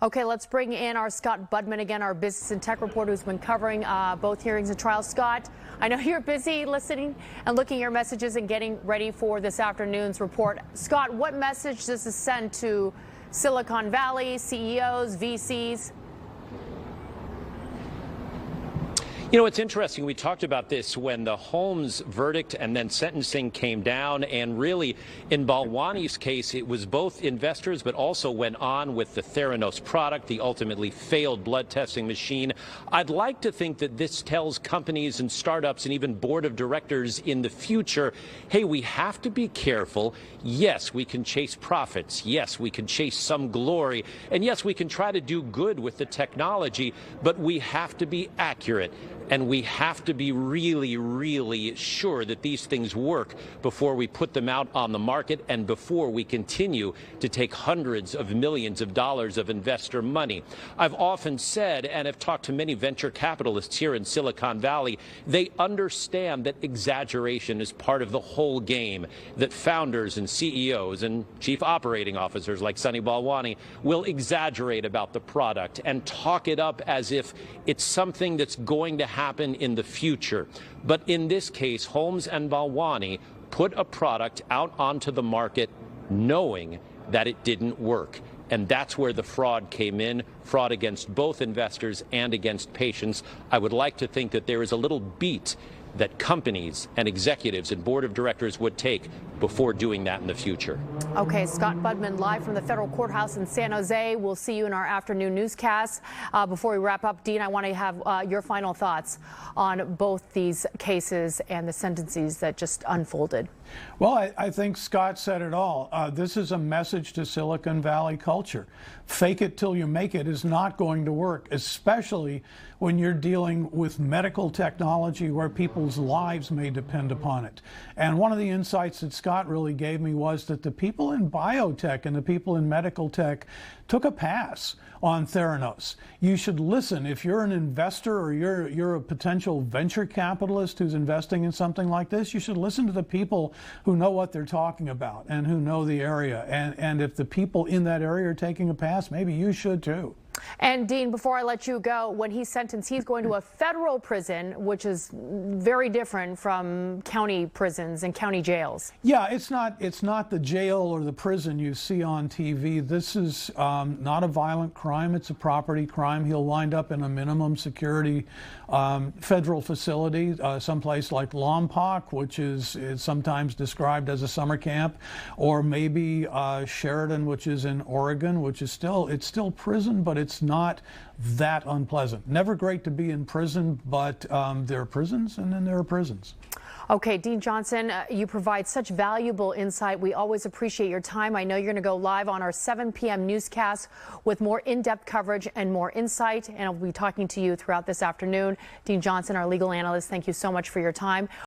Okay, let's bring in our Scott Budman again, our business and tech reporter who's been covering both hearings and trials. Scott, I know you're busy listening and looking at your messages and getting ready for this afternoon's report. Scott, what message does this send to Silicon Valley, CEOs, VCs? You know, it's interesting. We talked about this when the Holmes verdict and then sentencing came down. And really, in Balwani's case, it was both investors, but also went on with the Theranos product, the ultimately failed blood testing machine. I'd like to think that this tells companies and startups and even board of directors in the future, hey, we have to be careful. Yes, we can chase profits. Yes, we can chase some glory. And yes, we can try to do good with the technology, but we have to be accurate. And we have to be really, really sure that these things work before we put them out on the market and before we continue to take hundreds of millions of dollars of investor money. I've often said, and have talked to many venture capitalists here in Silicon Valley, they understand that exaggeration is part of the whole game, that founders and CEOs and chief operating officers like Sunny Balwani will exaggerate about the product and talk it up as if it's something that's going to happen in the future. But in this case, Holmes and Balwani put a product out onto the market knowing that it didn't work. And that's where the fraud came in, fraud against both investors and against patients. I would like to think that there is a little beat that companies and executives and board of directors would take before doing that in the future. Okay, Scott Budman live from the federal courthouse in San Jose. We'll see you in our afternoon newscast. Before we wrap up, Dean, I want to have your final thoughts on both these cases and the sentences that just unfolded. Well, I think Scott said it all. This is a message to Silicon Valley culture. Fake it till you make it is not going to work, especially when you're dealing with medical technology where people's lives may depend upon it. And one of the insights that Scott really gave me was that the people in biotech and the people in medical tech took a pass on Theranos. You should listen. If you're an investor or you're a potential venture capitalist who's investing in something like this, you should listen to the people who know what they're talking about and who know the area. And if the people in that area are taking a pass, maybe you should too. And Dean, before I let you go, when he's sentenced, he's going to a federal prison, which is very different from county prisons and county jails. Yeah, it's not the jail or the prison you see on TV. This is not a violent crime. It's a property crime. He'll wind up in a minimum security federal facility, someplace like Lompoc, which is sometimes described as a summer camp, or maybe Sheridan, which is in Oregon, which is still prison, but it's not that unpleasant. Never great to be in prison, but there are prisons and then there are prisons. Okay, Dean Johnson, you provide such valuable insight. We always appreciate your time. I know you're going to go live on our 7 p.m. newscast with more in-depth coverage and more insight, and I'll be talking to you throughout this afternoon. Dean Johnson, our legal analyst, thank you so much for your time.